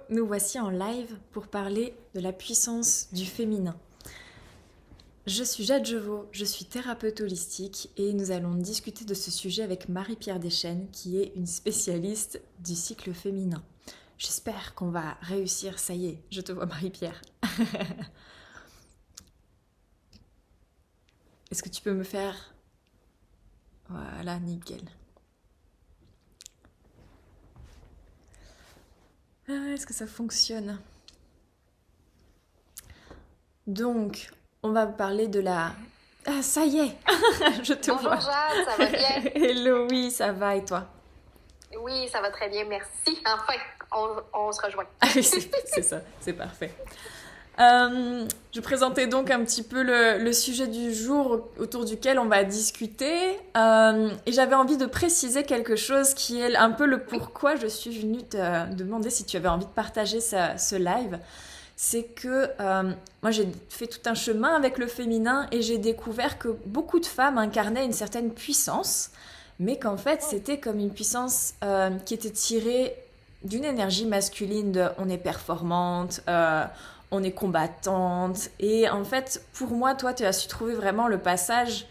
nous voici en live pour parler de la puissance du féminin. Je suis Jade Jevaux, je suis thérapeute holistique et nous allons discuter de ce sujet avec Marie-Pierre Deschênes qui est une spécialiste du cycle féminin. J'espère qu'on va réussir, ça y est, je te vois Marie-Pierre. Est-ce que tu peux me faire... Voilà, nickel. Est-ce que ça fonctionne? Donc, on va vous parler de la... Ah, ça y est. Je te Bonjour vois. Jade, ça va bien? Hello, oui, ça va et toi? Oui, ça va très bien, merci. Enfin, on se rejoint. Ah oui, c'est ça, c'est parfait. Je présentais donc un petit peu le sujet du jour autour duquel on va discuter et j'avais envie de préciser quelque chose qui est un peu le pourquoi je suis venue te demander si tu avais envie de partager ce live. C'est que moi j'ai fait tout un chemin avec le féminin et j'ai découvert que beaucoup de femmes incarnaient une certaine puissance, mais qu'en fait c'était comme une puissance qui était tirée d'une énergie masculine de on est performante, on est combattante. Et en fait, pour moi, toi, tu as su trouver vraiment le passage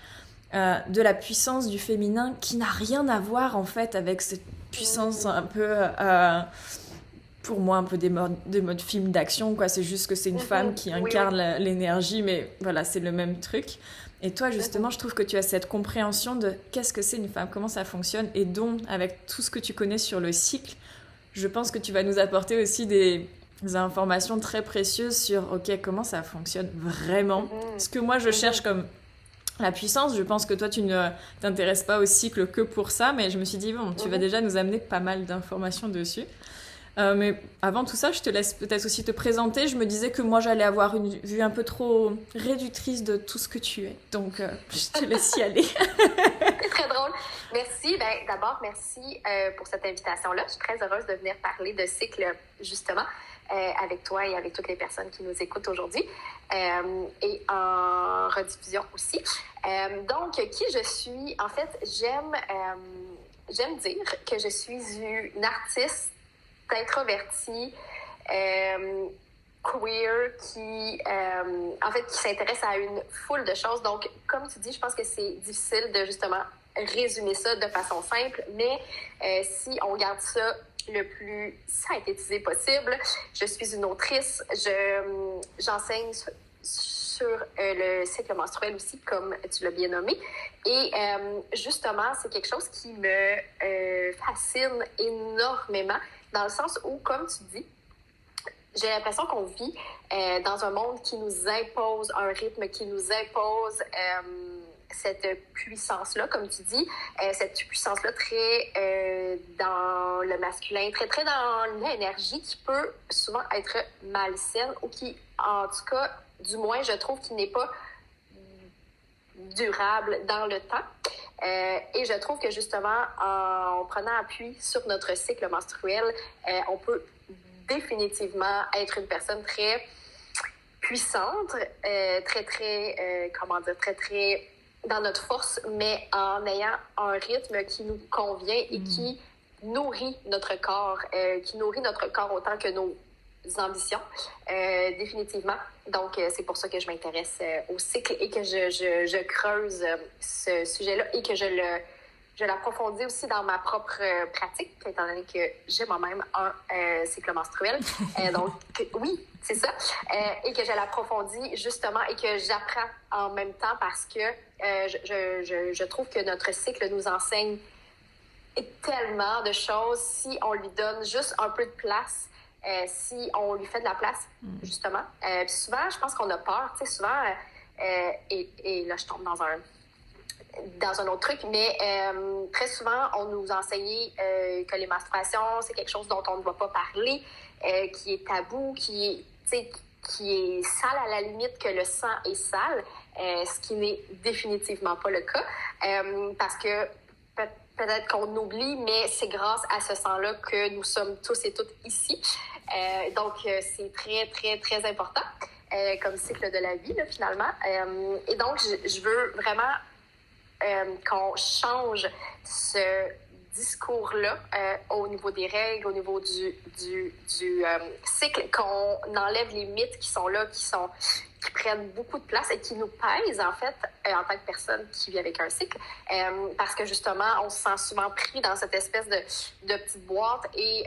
de la puissance du féminin qui n'a rien à voir en fait avec cette puissance un peu, pour moi, un peu des modes films d'action, quoi. C'est juste que c'est une femme qui incarne l'énergie, mais voilà, c'est le même truc. Et toi, justement, je trouve que tu as cette compréhension de qu'est-ce que c'est une femme, comment ça fonctionne, et donc, avec tout ce que tu connais sur le cycle, je pense que tu vas nous apporter aussi des informations très précieuses sur ok, comment ça fonctionne vraiment. Ce que moi je cherche comme la puissance, je pense que toi tu ne t'intéresses pas au cycle que pour ça, mais je me suis dit bon, tu vas déjà nous amener pas mal d'informations dessus. Mais avant tout ça, je te laisse peut-être aussi te présenter. Je me disais que moi j'allais avoir une vue un peu trop réductrice de tout ce que tu es, donc je te laisse y aller. C'est très drôle. Merci. D'abord, merci pour cette invitation-là. Je suis très heureuse de venir parler de cycle, justement, avec toi et avec toutes les personnes qui nous écoutent aujourd'hui et en rediffusion aussi. Donc, qui je suis? En fait, j'aime dire que je suis une artiste introvertie, queer, qui s'intéresse à une foule de choses. Donc, comme tu dis, je pense que c'est difficile de justement résumer ça de façon simple, mais si on garde ça le plus synthétisé possible, je suis une autrice, j'enseigne sur le cycle menstruel aussi, comme tu l'as bien nommé. Et justement, c'est quelque chose qui me fascine énormément, dans le sens où, comme tu dis, j'ai l'impression qu'on vit dans un monde qui nous impose un rythme, qui nous impose cette puissance-là, comme tu dis, cette puissance-là très dans le masculin, très, très dans l'énergie qui peut souvent être malsaine ou qui, en tout cas, du moins, je trouve qu'il n'est pas durable dans le temps. Et je trouve que justement, en prenant appui sur notre cycle menstruel, on peut définitivement être une personne très puissante, très dans notre force, mais en ayant un rythme qui nous convient et qui nourrit notre corps, autant que nos ambitions, définitivement. Donc, c'est pour ça que je m'intéresse au cycle et que je creuse ce sujet-là et que je l'approfondis aussi dans ma propre pratique, étant donné que j'ai moi-même un cycle menstruel. Donc, oui, c'est ça. Et que je l'approfondis justement et que j'apprends en même temps parce que je trouve que notre cycle nous enseigne tellement de choses si on lui donne juste un peu de place. Si on lui fait de la place, justement. Puis souvent, je pense qu'on a peur, tu sais, souvent, et là, je tombe dans un autre truc, mais très souvent, on nous enseignait que les menstruations, c'est quelque chose dont on ne doit pas parler, qui est tabou, qui est sale à la limite, que le sang est sale, ce qui n'est définitivement pas le cas, parce que peut-être qu'on oublie, mais c'est grâce à ce sang-là que nous sommes tous et toutes ici. Donc, c'est très, très, très important comme cycle de la vie, là, finalement. Et donc, je veux vraiment qu'on change ce discours-là au niveau des règles, au niveau du cycle, qu'on enlève les mythes qui sont là, qui prennent beaucoup de place et qui nous pèsent, en fait, en tant que personne qui vit avec un cycle. Parce que, justement, on se sent souvent pris dans cette espèce de petite boîte et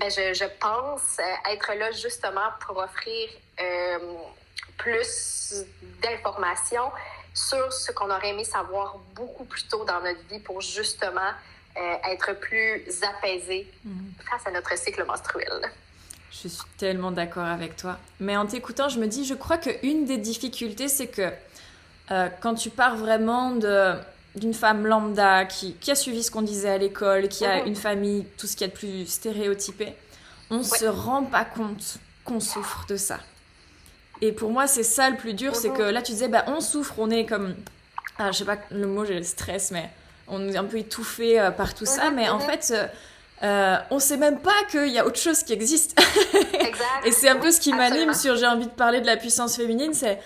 je pense être là, justement, pour offrir plus d'informations sur ce qu'on aurait aimé savoir beaucoup plus tôt dans notre vie pour, justement, être plus apaisé face à notre cycle menstruel. Je suis tellement d'accord avec toi. Mais en t'écoutant, je me dis, je crois qu'une des difficultés, c'est que quand tu pars vraiment d'une femme lambda qui a suivi ce qu'on disait à l'école, qui a une famille, tout ce qu'il y a de plus stéréotypé, on se rend pas compte qu'on souffre de ça. Et pour moi, c'est ça le plus dur, c'est que là, tu disais, on souffre, on est comme... je sais pas le mot, j'ai le stress, mais on est un peu étouffé par tout ça, mais en fait... on sait même pas qu'il y a autre chose qui existe. Exact. Et c'est un peu ce qui m'anime sur j'ai envie de parler de la puissance féminine, c'est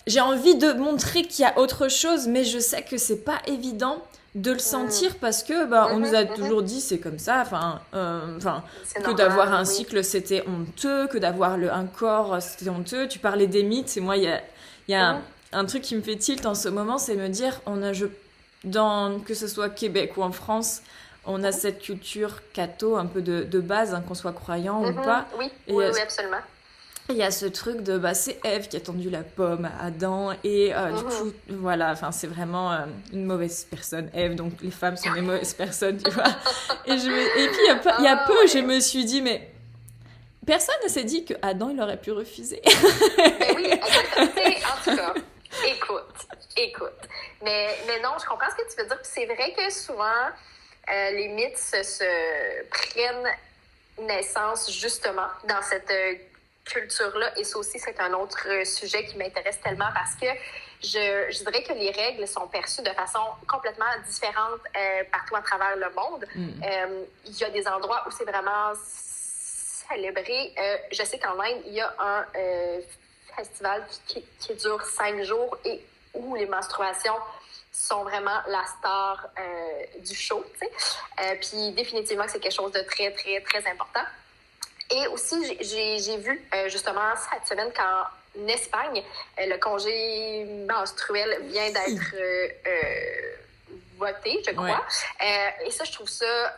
j'ai envie de montrer qu'il y a autre chose, mais je sais que c'est pas évident de le sentir parce que on nous a toujours dit c'est comme ça, que normal, d'avoir un cycle c'était honteux, que d'avoir un corps c'était honteux. Tu parlais des mythes, et moi il y a un truc qui me fait tilt en ce moment, c'est me dire que ce soit Québec ou en France, on a cette culture catho un peu de base, qu'on soit croyant ou pas. Oui, absolument. Il y a ce truc de c'est Ève qui a tendu la pomme à Adam et du coup voilà, c'est vraiment une mauvaise personne, Ève, donc les femmes sont des mauvaises personnes, tu vois. Et puis il y a peu je me suis dit mais personne ne s'est dit que Adam il aurait pu refuser. Ben oui, en tout cas, écoute. Mais non, je comprends ce que tu veux dire. Puis c'est vrai que souvent les mythes se prennent naissance justement dans cette culture-là. Et ça aussi, c'est un autre sujet qui m'intéresse tellement parce que je dirais que les règles sont perçues de façon complètement différente partout à travers le monde. Il y a des endroits où c'est vraiment célébré. Je sais qu'en Inde, il y a un festival qui dure 5 jours et où les menstruations sont vraiment la star du show, tu sais. Puis définitivement que c'est quelque chose de très, très, très important. Et aussi, j'ai vu justement cette semaine qu'en Espagne, le congé menstruel vient d'être voté, je crois. Ouais. Et ça, je trouve ça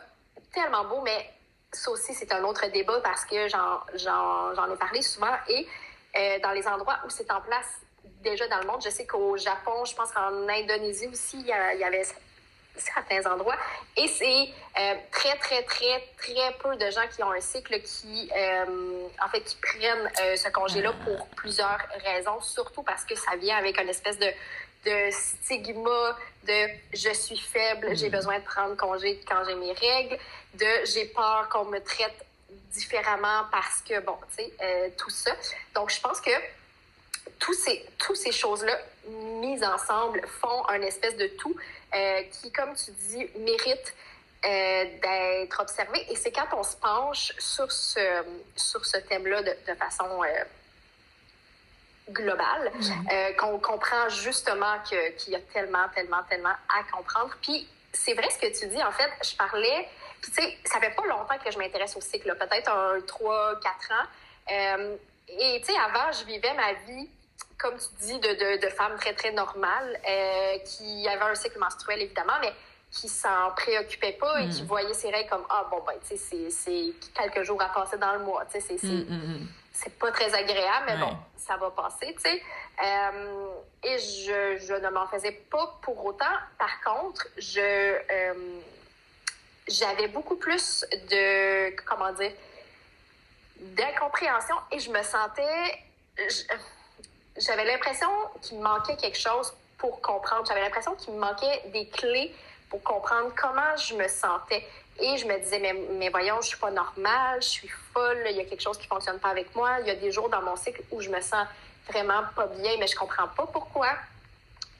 tellement beau, mais ça aussi, c'est un autre débat parce que j'en ai parlé souvent. Et dans les endroits où c'est en place déjà dans le monde, je sais qu'au Japon, je pense qu'en Indonésie aussi, il y avait certains endroits. Et c'est très, très, très, très peu de gens qui ont un cycle qui prennent ce congé-là pour plusieurs raisons, surtout parce que ça vient avec une espèce de stigma de « je suis faible, j'ai besoin de prendre congé quand j'ai mes règles », de « j'ai peur qu'on me traite différemment parce que, tout ça ». Donc, je pense que tous ces choses-là mises ensemble font un espèce de tout qui, comme tu dis, mérite d'être observé. Et c'est quand on se penche sur ce thème-là de façon globale qu'on comprend justement qu'il y a tellement, tellement, tellement à comprendre. Puis c'est vrai ce que tu dis. En fait, je parlais... Puis tu sais, ça fait pas longtemps que je m'intéresse au cycle, peut-être 3-4 ans. Et tu sais, avant, je vivais ma vie comme tu dis, de femmes très, très normales qui avaient un cycle menstruel, évidemment, mais qui s'en préoccupaient pas et qui voyaient ces règles comme tu sais, c'est quelques jours à passer dans le mois, tu sais, c'est pas très agréable, mais bon, ça va passer, tu sais. Et je ne m'en faisais pas pour autant. Par contre, j'avais beaucoup plus d'incompréhension et je me sentais... J'avais l'impression qu'il me manquait quelque chose pour comprendre. J'avais l'impression qu'il me manquait des clés pour comprendre comment je me sentais. Et je me disais, mais voyons, je suis pas normale, je suis folle, il y a quelque chose qui fonctionne pas avec moi. Il y a des jours dans mon cycle où je me sens vraiment pas bien, mais je comprends pas pourquoi.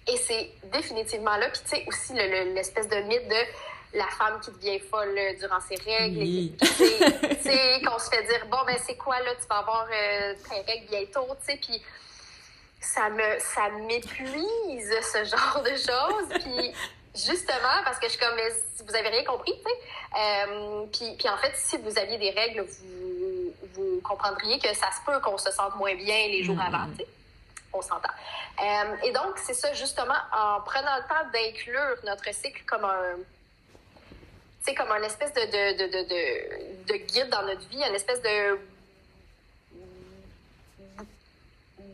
Et c'est définitivement là. Puis tu sais, aussi l'espèce de mythe de la femme qui devient folle durant ses règles. Oui. Tu sais, qu'on se fait dire, c'est quoi là, tu vas avoir tes règles bientôt, tu sais, puis ça m'épuise, ce genre de choses. Puis Justement, parce que je suis comme, mais vous avez rien compris, tu sais. Puis en fait, si vous aviez des règles, vous comprendriez que ça se peut qu'on se sente moins bien les jours avant, tu sais. On s'entend. Et donc, c'est ça, justement, en prenant le temps d'inclure notre cycle comme un... Tu sais, comme un espèce de guide dans notre vie, une espèce de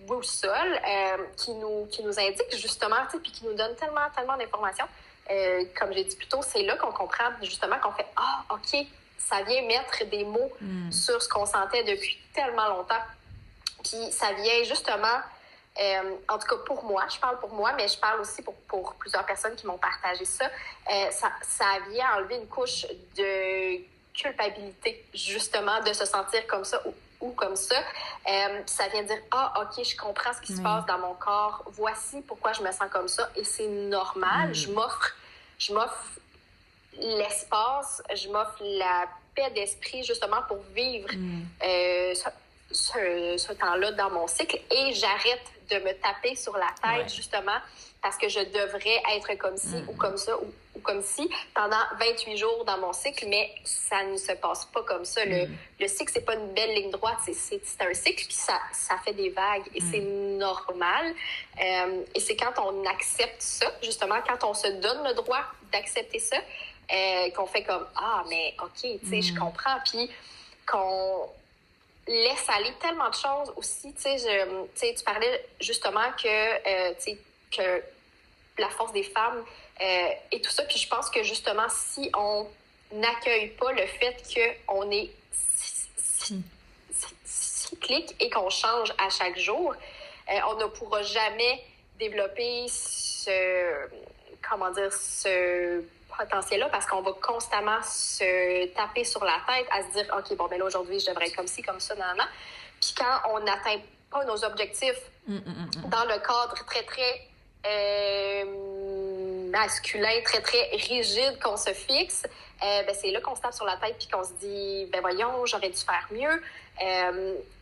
boussole qui nous indique justement, tu sais, puis qui nous donne tellement d'informations. Comme j'ai dit plus tôt, c'est là qu'on comprend justement qu'on fait « Ah, OK, ça vient mettre des mots sur ce qu'on sentait depuis tellement longtemps. » Puis ça vient justement, en tout cas pour moi, je parle pour moi, mais je parle aussi pour plusieurs personnes qui m'ont partagé ça. Ça vient enlever une couche de culpabilité, justement, de se sentir comme ça ou comme ça. Ça vient dire « Ah, OK, je comprends ce qui se passe dans mon corps. Voici pourquoi je me sens comme ça. Et c'est normal. Je m'offre l'espace, je m'offre la paix d'esprit, justement, pour vivre ce temps-là dans mon cycle. Et j'arrête de me taper sur la tête, justement, parce que je devrais être comme ci ou comme ça ou comme ci pendant 28 jours dans mon cycle, mais ça ne se passe pas comme ça. Le cycle, c'est pas une belle ligne droite, c'est un cycle, puis ça fait des vagues et c'est normal. Et c'est quand on accepte ça, justement, quand on se donne le droit d'accepter ça, qu'on fait comme « Ah, mais OK, tu sais, je comprends », puis qu'on laisse aller tellement de choses aussi. Tu sais, tu parlais justement que la force des femmes et tout ça. Puis je pense que justement, si on n'accueille pas le fait qu'on est cyclique et qu'on change à chaque jour, on ne pourra jamais développer ce potentiel-là parce qu'on va constamment se taper sur la tête à se dire « OK, bon, ben là, aujourd'hui, je devrais être comme ci, comme ça, nan. Puis quand on n'atteint pas nos objectifs dans le cadre très, très masculin, très, très rigide qu'on se fixe, ben c'est là qu'on se tape sur la tête puis qu'on se dit « Ben voyons, j'aurais dû faire mieux. »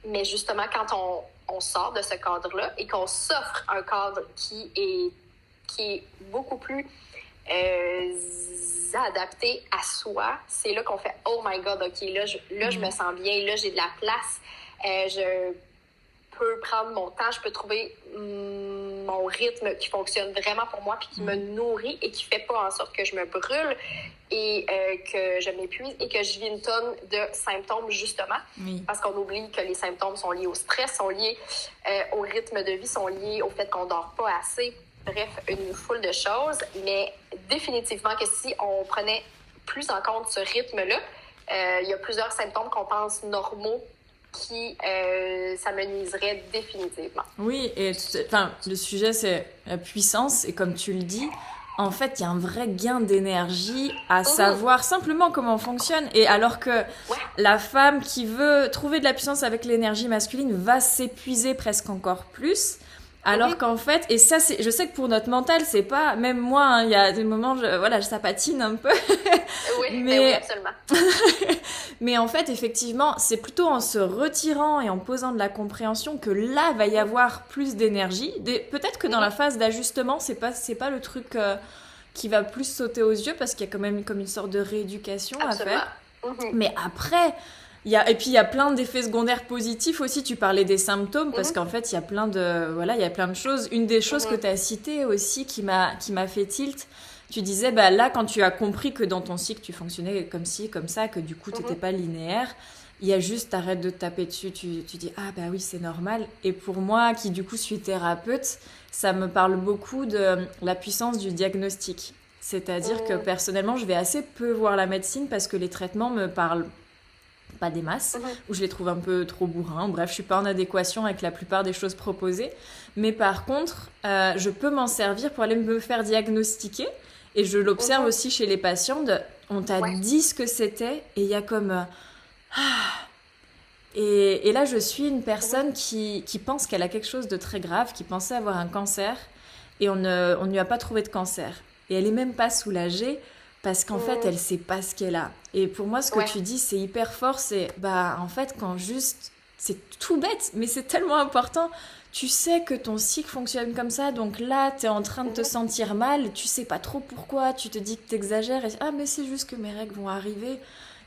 Mais justement, quand on sort de ce cadre-là et qu'on s'offre un cadre qui est beaucoup plus adapté à soi, c'est là qu'on fait « Oh my God, OK, là, je me sens bien, là, j'ai de la place, je peux prendre mon temps, je peux trouver mon rythme qui fonctionne vraiment pour moi puis qui me nourrit et qui fait pas en sorte que je me brûle et que je m'épuise et que je vis une tonne de symptômes, justement, parce qu'on oublie que les symptômes sont liés au stress, sont liés au rythme de vie, sont liés au fait qu'on dort pas assez. Bref, une foule de choses, mais définitivement que si on prenait plus en compte ce rythme-là, il y a plusieurs symptômes qu'on pense normaux qui s'amenuiseraient définitivement. Oui, et le sujet, c'est la puissance, et comme tu le dis, en fait, il y a un vrai gain d'énergie à savoir simplement comment on fonctionne. Et alors que la femme qui veut trouver de la puissance avec l'énergie masculine va s'épuiser presque encore plus. Alors qu'en fait, et ça, je sais que pour notre mental, c'est pas, même moi, hein, il y a des moments, ça patine un peu. Oui, absolument. Mais en fait, effectivement, c'est plutôt en se retirant et en posant de la compréhension que là, va y avoir plus d'énergie. Peut-être que dans la phase d'ajustement, c'est pas le truc qui va plus sauter aux yeux parce qu'il y a quand même comme une sorte de rééducation à faire. Mais après... Il y a plein d'effets secondaires positifs aussi. Tu parlais des symptômes parce qu'en fait, il y a plein de choses. Une des choses que tu as citées aussi qui m'a fait tilt, tu disais, bah là, quand tu as compris que dans ton cycle, tu fonctionnais comme ci, comme ça, que du coup, tu n'étais pas linéaire, il y a juste, t'arrêtes de te taper dessus, tu dis, ah bah oui, c'est normal. Et pour moi, qui du coup suis thérapeute, ça me parle beaucoup de la puissance du diagnostic. C'est-à-dire que personnellement, je vais assez peu voir la médecine parce que les traitements me parlent pas des masses, où je les trouve un peu trop bourrins. Bref, je suis pas en adéquation avec la plupart des choses proposées. Mais par contre, je peux m'en servir pour aller me faire diagnostiquer. Et je l'observe aussi chez les patients. On t'a dit ce que c'était et il y a comme... Et là, je suis une personne qui pense qu'elle a quelque chose de très grave, qui pensait avoir un cancer et on ne lui a pas trouvé de cancer. Et elle est même pas soulagée parce qu'en fait, elle sait pas ce qu'elle a. Et pour moi, ce que tu dis, c'est hyper fort. C'est, en fait, quand juste c'est tout bête, mais c'est tellement important. Tu sais que ton cycle fonctionne comme ça, donc là, t'es en train de te sentir mal, tu sais pas trop pourquoi, tu te dis que t'exagères, et ah, mais c'est juste que mes règles vont arriver.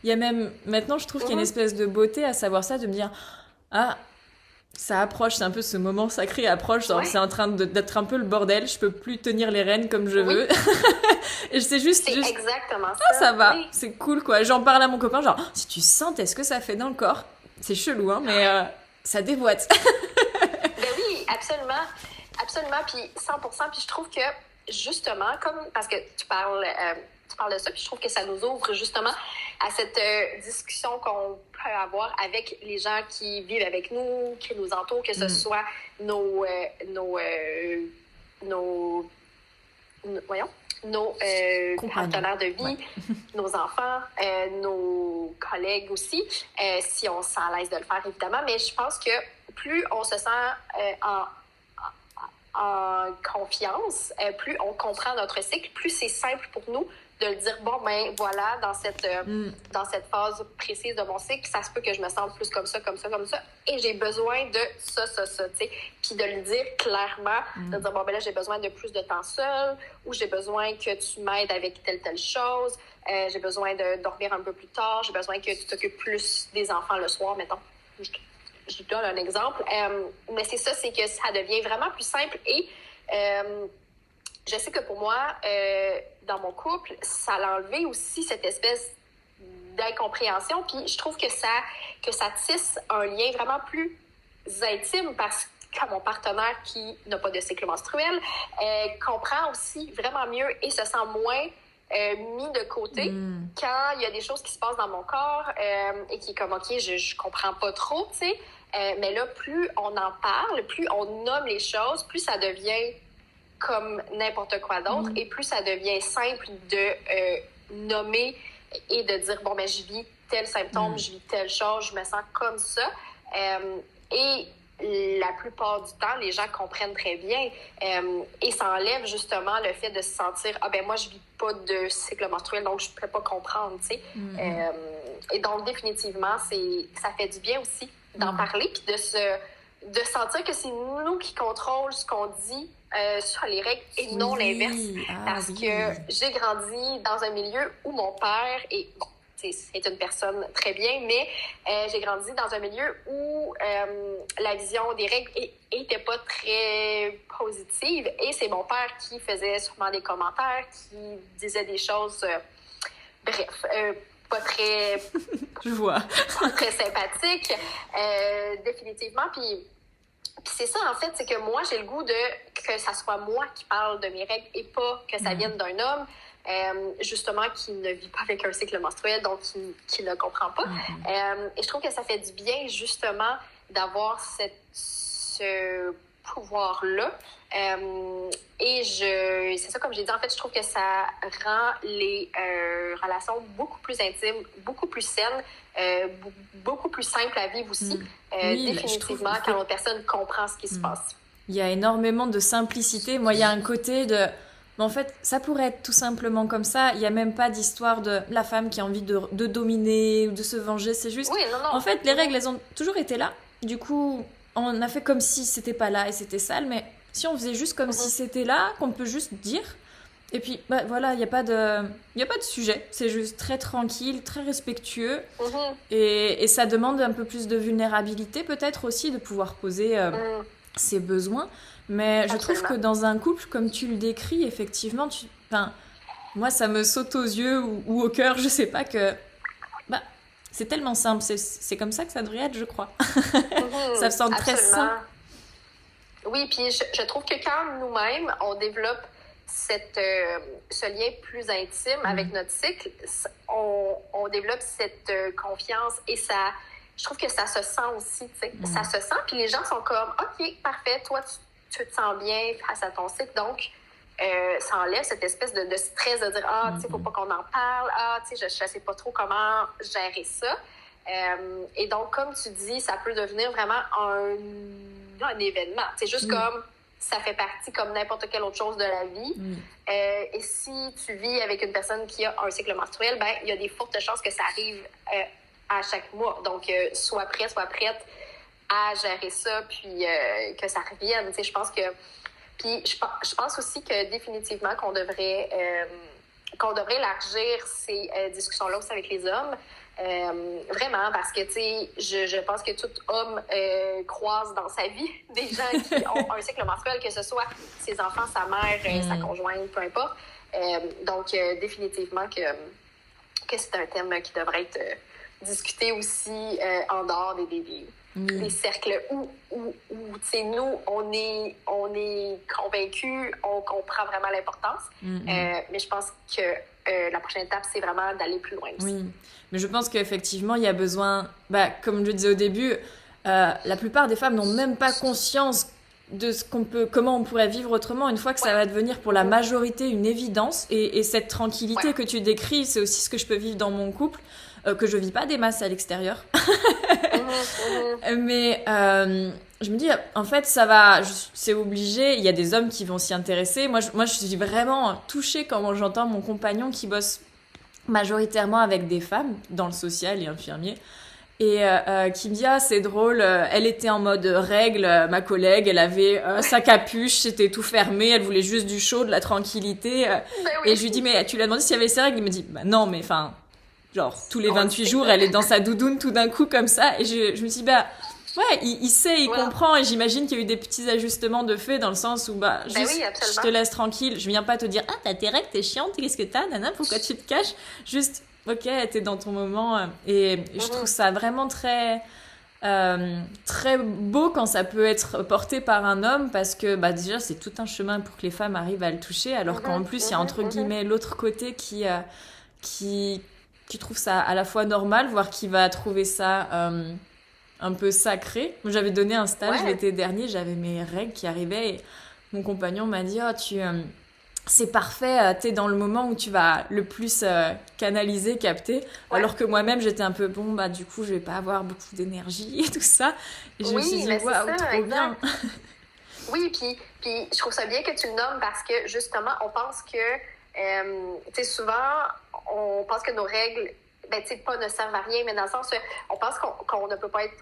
Il y a même, maintenant, je trouve qu'il y a une espèce de beauté à savoir ça, de me dire, ah, ça approche, c'est un peu ce moment sacré approche, genre c'est en train d'être un peu le bordel, je peux plus tenir les rênes comme je veux. Et c'est juste... exactement ça. Ah, ça va, c'est cool quoi. J'en parle à mon copain, genre, si tu sens, est-ce que ça fait dans le corps? C'est chelou, hein, mais ça déboîte. Ben oui, absolument. Absolument, puis 100%. Puis je trouve que, justement, parce que tu parles de ça, puis je trouve que ça nous ouvre justement à cette discussion qu'on peut avoir avec les gens qui vivent avec nous, qui nous entourent, que ce soit nos partenaires de vie, nos enfants, nos collègues aussi, si on se sent à l'aise de le faire, évidemment. Mais je pense que plus on se sent en confiance, plus on comprend notre cycle, plus c'est simple pour nous de le dire, bon, ben voilà, dans cette phase précise de mon cycle, ça se peut que je me sente plus comme ça, et j'ai besoin de ça, tu sais. Puis de le dire clairement, de dire, bon, ben là, j'ai besoin de plus de temps seul, ou j'ai besoin que tu m'aides avec telle chose, j'ai besoin de dormir un peu plus tard, j'ai besoin que tu t'occupes plus des enfants le soir, mettons. Je donne un exemple. Mais c'est ça, c'est que ça devient vraiment plus simple et je sais que pour moi, dans mon couple, ça a enlevé aussi cette espèce d'incompréhension. Puis je trouve que ça tisse un lien vraiment plus intime parce que mon partenaire qui n'a pas de cycle menstruel comprend aussi vraiment mieux et se sent moins mis de côté quand il y a des choses qui se passent dans mon corps et qui est comme, OK, je comprends pas trop, tu sais. Mais là, plus on en parle, plus on nomme les choses, plus ça devient comme n'importe quoi d'autre et plus ça devient simple de nommer et de dire, bon, ben je vis tel symptôme, je vis telle chose, je me sens comme ça. Et la plupart du temps, les gens comprennent très bien et ça enlève justement le fait de se sentir, ah ben moi, je vis pas de cycle menstruel, donc je peux pas comprendre, tu sais. Et donc, définitivement, ça fait du bien aussi d'en parler puis de sentir que c'est nous qui contrôlons ce qu'on dit sur les règles et non l'inverse. Parce que j'ai grandi dans un milieu où mon père est... Bon, c'est une personne très bien, mais j'ai grandi dans un milieu où la vision des règles était pas très positive et c'est mon père qui faisait sûrement des commentaires, qui disait des choses... bref... pas très... Je vois. Pas très sympathique, définitivement. Puis c'est ça, en fait, c'est que moi, j'ai le goût que ça soit moi qui parle de mes règles et pas que ça vienne d'un homme, justement, qui ne vit pas avec un cycle menstruel, donc qui ne comprend pas. Et je trouve que ça fait du bien, justement, d'avoir ce pouvoir-là. Et c'est ça, comme j'ai dit, en fait, je trouve que ça rend les relations beaucoup plus intimes, beaucoup plus saines, beaucoup plus simples à vivre aussi. Définitivement, quand l'autre personne comprend ce qui se passe. Il y a énormément de simplicité. Moi, il y a un côté de... Mais en fait, ça pourrait être tout simplement comme ça. Il n'y a même pas d'histoire de la femme qui a envie de dominer ou de se venger. C'est juste... Oui, non. En fait, les règles, elles ont toujours été là. Du coup, on a fait comme si c'était pas là et c'était sale, mais... Si on faisait juste comme si c'était là, qu'on peut juste dire, et puis bah, voilà, il n'y a pas de sujet, c'est juste très tranquille, très respectueux, et ça demande un peu plus de vulnérabilité peut-être aussi, de pouvoir poser ses besoins, mais je trouve que dans un couple, comme tu le décris, effectivement, moi ça me saute aux yeux ou au cœur, je sais pas, que c'est tellement simple, c'est comme ça que ça devrait être, je crois. Ça me semble très simple. Oui, puis je trouve que quand nous-mêmes, on développe ce lien plus intime avec notre cycle, on développe cette confiance et ça, je trouve que ça se sent aussi, tu sais. Ça se sent, puis les gens sont comme, OK, parfait, toi, tu te sens bien face à ton cycle, donc ça enlève cette espèce de stress de dire, ah, tu sais, faut pas qu'on en parle, ah, tu sais, je sais pas trop comment gérer ça. Et donc, comme tu dis, ça peut devenir vraiment un événement. C'est juste comme ça fait partie comme n'importe quelle autre chose de la vie. Et si tu vis avec une personne qui a un cycle menstruel, ben il y a des fortes chances que ça arrive à chaque mois. Donc, sois prêt, sois prête à gérer ça, puis que ça revienne. Tu sais, je pense que... Puis je pense aussi que définitivement qu'on devrait élargir ces discussions-là aussi avec les hommes. Vraiment, parce que, tu sais, je pense que tout homme croise dans sa vie des gens qui ont un cycle menstruel, que ce soit ses enfants, sa mère, sa conjointe, peu importe. Donc, définitivement que c'est un thème qui devrait être discuté aussi en dehors des cercles où tu sais, nous, on est convaincus, on comprend vraiment l'importance. Mais je pense que la prochaine étape, c'est vraiment d'aller plus loin aussi. Oui, mais je pense qu'effectivement, il y a besoin, comme je le disais au début, la plupart des femmes n'ont même pas conscience de comment on pourrait vivre autrement une fois que ça va devenir pour la majorité une évidence. Et cette tranquillité que tu décris, c'est aussi ce que je peux vivre dans mon couple, que je vis pas des masses à l'extérieur. Mais je me dis, en fait, c'est obligé. Il y a des hommes qui vont s'y intéresser. Moi, je suis vraiment touchée quand j'entends mon compagnon qui bosse majoritairement avec des femmes dans le social et infirmier. Et qui me dit, c'est drôle, elle était en mode règle, ma collègue, elle avait sa capuche, c'était tout fermé, elle voulait juste du chaud, de la tranquillité. Et je lui dis, mais tu lui as demandé si elle avait ses règles? Il me dit, non, mais enfin... Genre, tous les 28 jours, elle est dans sa doudoune tout d'un coup comme ça. Et je me suis dit, ouais, il sait, il comprend. Et j'imagine qu'il y a eu des petits ajustements de fait dans le sens où, juste, je te laisse tranquille. Je viens pas te dire, t'as tes règles, t'es chiante, qu'est-ce que t'as, nana, pourquoi tu te caches? Juste, ok, t'es dans ton moment. Et je trouve ça vraiment très beau quand ça peut être porté par un homme parce que, déjà, c'est tout un chemin pour que les femmes arrivent à le toucher. Alors qu'en plus, il y a entre guillemets l'autre côté qui trouve ça à la fois normal, voire qui va trouver ça un peu sacré. Moi, j'avais donné un stage l'été dernier, j'avais mes règles qui arrivaient et mon compagnon m'a dit c'est parfait, t'es dans le moment où tu vas le plus canaliser, capter, alors que moi-même j'étais un peu du coup je vais pas avoir beaucoup d'énergie et tout ça. Et je me suis dit waouh, trop bien. Oui, puis je trouve ça bien que tu le nommes parce que justement on pense que tu sais, souvent on pense que nos règles, tu sais, pas ne servent à rien, mais dans le sens, on pense qu'on ne peut pas être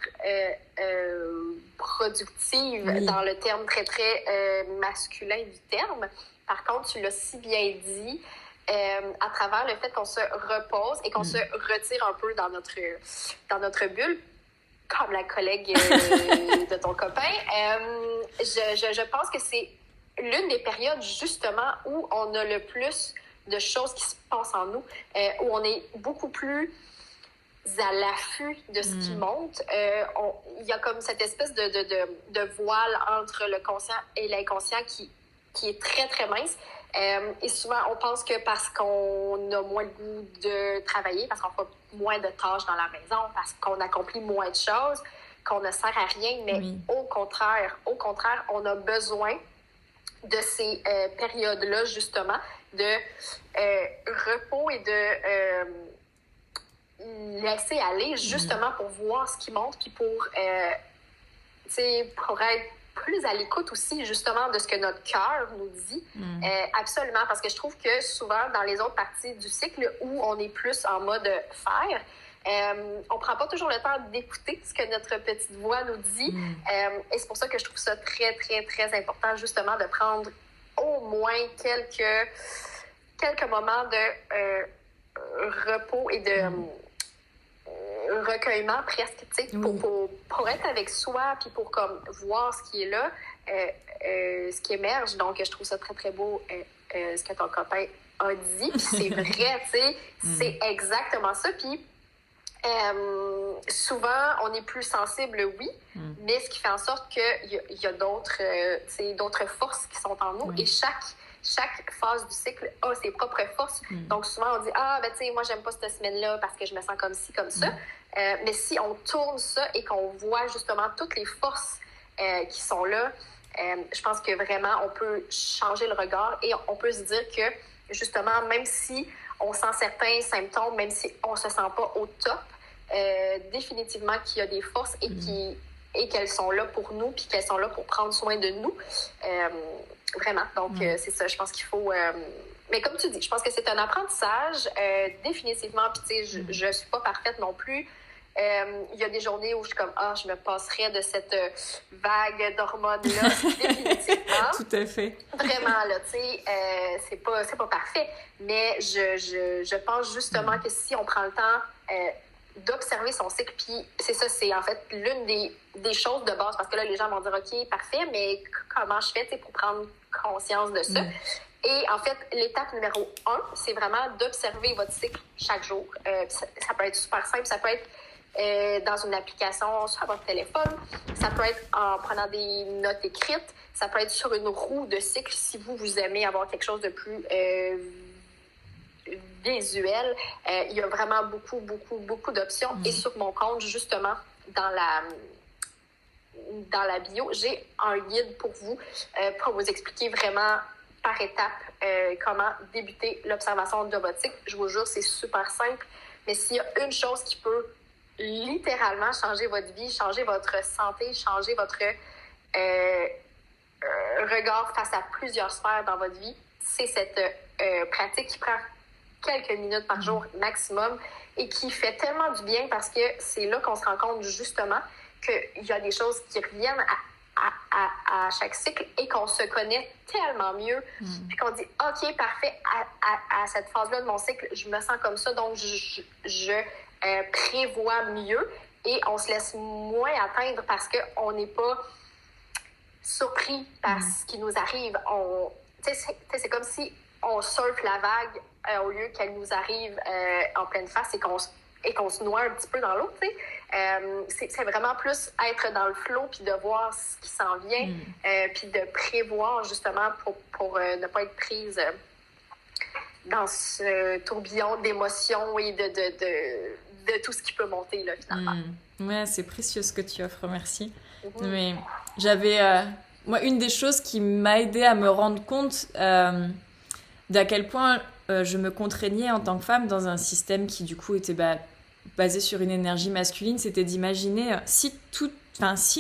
productive dans le terme très, très masculin du terme. Par contre, tu l'as si bien dit, à travers le fait qu'on se repose et qu'on se retire un peu dans notre bulle, comme la collègue de ton copain. Je pense que c'est l'une des périodes, justement, où on a le plus de choses qui se passent en nous, où on est beaucoup plus à l'affût de ce qui monte. Il y a comme cette espèce de voile entre le conscient et l'inconscient qui est très, très mince. Et souvent, on pense que parce qu'on a moins le goût de travailler, parce qu'on fait moins de tâches dans la maison, parce qu'on accomplit moins de choses, qu'on ne sert à rien, mais au contraire, on a besoin de ces périodes-là, justement, de repos et de laisser aller, justement, pour voir ce qui monte, puis pour être plus à l'écoute aussi, justement, de ce que notre cœur nous dit. Absolument, parce que je trouve que souvent, dans les autres parties du cycle où on est plus en mode faire, on prend pas toujours le temps d'écouter ce que notre petite voix nous dit. Et c'est pour ça que je trouve ça très, très, très important, justement, de prendre au moins quelques moments de repos et de recueillement presque, tu sais, pour être avec soi, puis pour comme voir ce qui est là, ce qui émerge. Donc, je trouve ça très, très beau, ce que ton copain a dit. Puis c'est vrai, tu sais, c'est exactement ça. Puis souvent, on est plus sensible, oui, mais ce qui fait en sorte qu'il y a d'autres forces qui sont en nous. Et chaque phase du cycle a ses propres forces. Donc, souvent, on dit, tu sais, moi, j'aime pas cette semaine-là parce que je me sens comme ci, comme ça. Mais si on tourne ça et qu'on voit justement toutes les forces qui sont là, je pense que vraiment, on peut changer le regard et on peut se dire que, justement, même si on sent certains symptômes, même si on se sent pas au top, définitivement qu'il y a des forces et qu'elles sont là pour nous, puis qu'elles sont là pour prendre soin de nous. Vraiment. Donc, c'est ça. Je pense qu'il faut... mais comme tu dis, je pense que c'est un apprentissage, définitivement. Puis, tu sais, je suis pas parfaite non plus. Il y a des journées où je suis comme, je me passerais de cette vague d'hormones-là, définitivement. Tout à fait. Vraiment, là, tu sais, c'est pas parfait. Mais je pense justement que si on prend le temps d'observer son cycle, puis c'est ça, c'est en fait l'une des choses de base, parce que là, les gens vont dire, OK, parfait, mais comment je fais, tu sais, pour prendre conscience de ça? Et en fait, l'étape numéro 1, c'est vraiment d'observer votre cycle chaque jour. Ça peut être super simple, ça peut être dans une application sur votre téléphone, ça peut être en prenant des notes écrites, ça peut être sur une roue de cycle si vous aimez avoir quelque chose de plus visuel. Il y a vraiment beaucoup d'options. Et sur mon compte, justement, dans la bio, j'ai un guide pour vous vous expliquer vraiment par étapes comment débuter l'observation de votre cycle. Je vous jure, c'est super simple. Mais s'il y a une chose qui peut littéralement changer votre vie, changer votre santé, changer votre regard face à plusieurs sphères dans votre vie, c'est cette pratique qui prend quelques minutes par jour maximum et qui fait tellement du bien parce que c'est là qu'on se rend compte justement qu'il y a des choses qui reviennent à chaque cycle et qu'on se connaît tellement mieux. Puis qu'on dit, OK, parfait, à cette phase-là de mon cycle, je me sens comme ça, donc je prévois mieux et on se laisse moins atteindre parce qu'on n'est pas surpris par ce qui nous arrive. C'est comme si on surfe la vague au lieu qu'elle nous arrive en pleine face et qu'on se noie un petit peu dans l'eau. C'est vraiment plus être dans le flot puis de voir ce qui s'en vient puis de prévoir justement pour ne pas être prise dans ce tourbillon d'émotions et de tout ce qui peut monter là, finalement. Ouais, c'est précieux ce que tu offres, merci. Mais j'avais... moi, une des choses qui m'a aidée à me rendre compte d'à quel point je me contraignais en tant que femme dans un système qui, du coup, était basé sur une énergie masculine, c'était d'imaginer si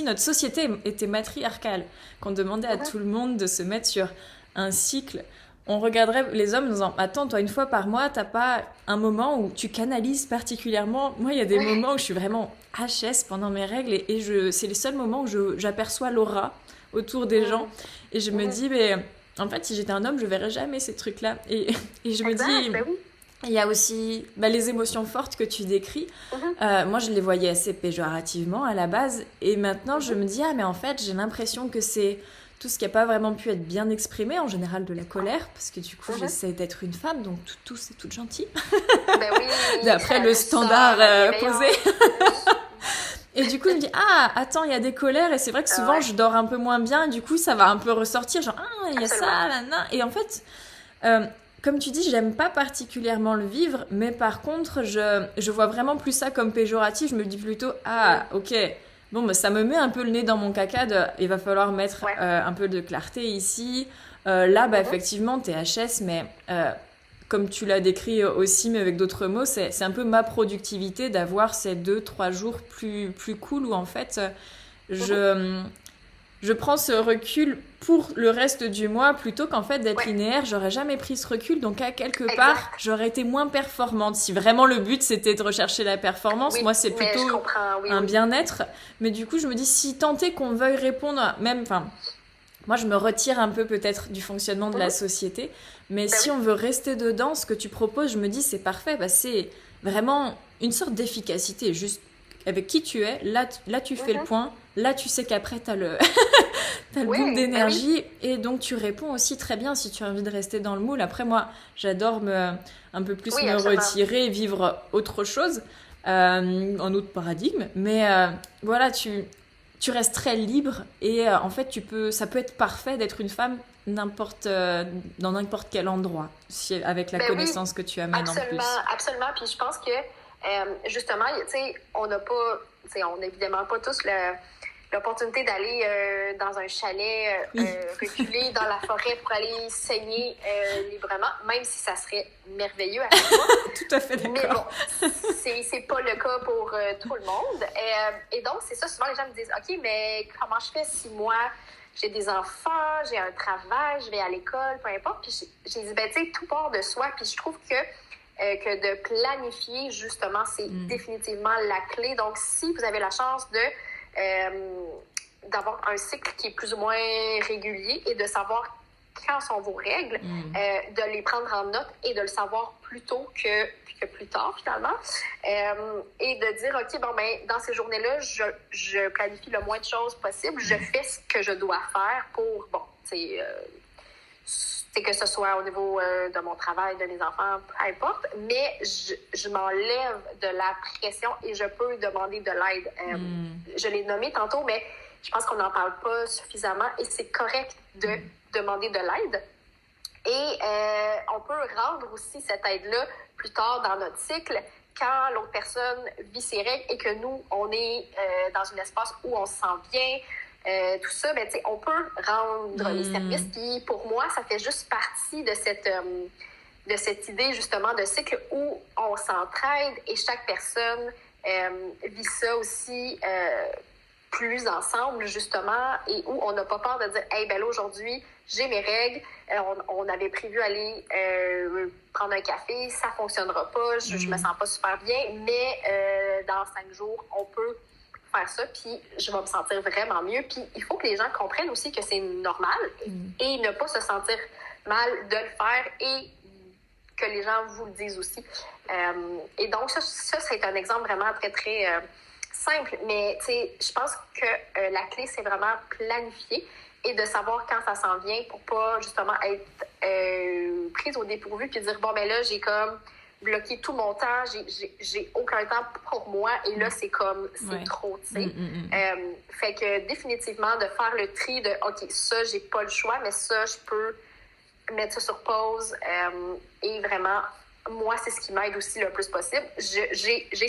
notre société était matriarcale, qu'on demandait à tout le monde de se mettre sur un cycle, on regarderait les hommes en disant « Attends, toi, une fois par mois, t'as pas un moment où tu canalises particulièrement ?» Moi, il y a des moments où je suis vraiment HS pendant mes règles et c'est les seuls moments où j'aperçois l'aura autour des gens. Et je me dis, mais en fait, si j'étais un homme, je verrais jamais ces trucs-là. Et je me dis, il y a aussi les émotions fortes que tu décris. Moi, je les voyais assez péjorativement à la base. Et maintenant, je me dis, mais en fait, j'ai l'impression que c'est tout ce qui n'a pas vraiment pu être bien exprimé, en général de la colère, parce que du coup, j'essaie d'être une femme, donc tout c'est toute gentille. D'après le standard posé. Et du coup, je me dis, attends, il y a des colères, et c'est vrai que souvent, je dors un peu moins bien, et du coup, ça va un peu ressortir, genre, il y a ça, là, là. Et en fait, comme tu dis, j'aime pas particulièrement le vivre, mais par contre, je vois vraiment plus ça comme péjoratif, je me dis plutôt, ok, bon, ça me met un peu le nez dans mon caca, il va falloir mettre un peu de clarté ici. Là, effectivement, t'es HS, mais... comme tu l'as décrit aussi, mais avec d'autres mots, c'est un peu ma productivité d'avoir ces 2-3 jours plus cool où en fait, je prends ce recul pour le reste du mois plutôt qu'en fait d'être linéaire. J'aurais jamais pris ce recul, donc à quelque part, j'aurais été moins performante. Si vraiment le but c'était de rechercher la performance, moi c'est plutôt un bien-être. Mais du coup, je me dis, si tant est qu'on veuille répondre, moi, je me retire un peu peut-être du fonctionnement de la société, mais si on veut rester dedans, ce que tu proposes, je me dis, c'est parfait. C'est vraiment une sorte d'efficacité, juste avec qui tu es. Là tu fais le point. Là, tu sais qu'après, tu as le boom d'énergie. Et donc, tu réponds aussi très bien si tu as envie de rester dans le moule. Après, moi, j'adore un peu plus me retirer et vivre autre chose, un autre paradigme. Mais voilà, tu restes très libre et en fait ça peut être parfait d'être une femme dans n'importe quel endroit avec la connaissance que tu amènes en plus. Absolument, puis je pense que justement, tu sais, on n'a évidemment pas tous l'opportunité d'aller dans un chalet reculé dans la forêt pour aller saigner librement, même si ça serait merveilleux à chaque fois. Tout à fait d'accord. Mais bon, c'est pas le cas pour tout le monde. Et donc, c'est ça, souvent les gens me disent, OK, mais comment je fais si moi, j'ai des enfants, j'ai un travail, je vais à l'école, peu importe. Puis j'ai dit, tu sais, tout part de soi. Puis je trouve que que de planifier, justement, c'est définitivement la clé. Donc, si vous avez la chance d'avoir un cycle qui est plus ou moins régulier et de savoir quand sont vos règles, de les prendre en note et de le savoir plus tôt que plus tard, finalement. Et de dire, OK, bon, ben, dans ces journées-là, je planifie le moins de choses possible. Je fais ce que je dois faire pour, bon, c'est que ce soit au niveau de mon travail, de mes enfants, peu importe, mais je m'enlève de la pression et je peux demander de l'aide. Je l'ai nommé tantôt, mais je pense qu'on n'en parle pas suffisamment et c'est correct de demander de l'aide. Et on peut rendre aussi cette aide-là plus tard dans notre cycle quand l'autre personne vit ses règles et que nous, on est dans un espace où on se sent bien. Tout ça, ben, on peut rendre les services. Puis pour moi, ça fait juste partie de cette idée justement de cycle où on s'entraide et chaque personne vit ça aussi plus ensemble, justement, et où on n'a pas peur de dire « Hey, ben là, aujourd'hui, j'ai mes règles, on avait prévu aller prendre un café, ça fonctionnera pas, je me sens pas super bien, mais dans 5 jours, on peut faire ça, puis je vais me sentir vraiment mieux. » Puis il faut que les gens comprennent aussi que c'est normal et ne pas se sentir mal de le faire et que les gens vous le disent aussi. Et donc, ça c'est un exemple vraiment très, très simple, mais tu sais, je pense que la clé, c'est vraiment planifier et de savoir quand ça s'en vient pour pas justement être prise au dépourvu puis dire, bon, ben là, j'ai comme bloqué tout mon temps, j'ai aucun temps pour moi et là, c'est trop, tu sais. Fait que définitivement, de faire le tri de, OK, ça, j'ai pas le choix, mais ça, je peux mettre ça sur pause et vraiment, moi, c'est ce qui m'aide aussi le plus possible. J'ai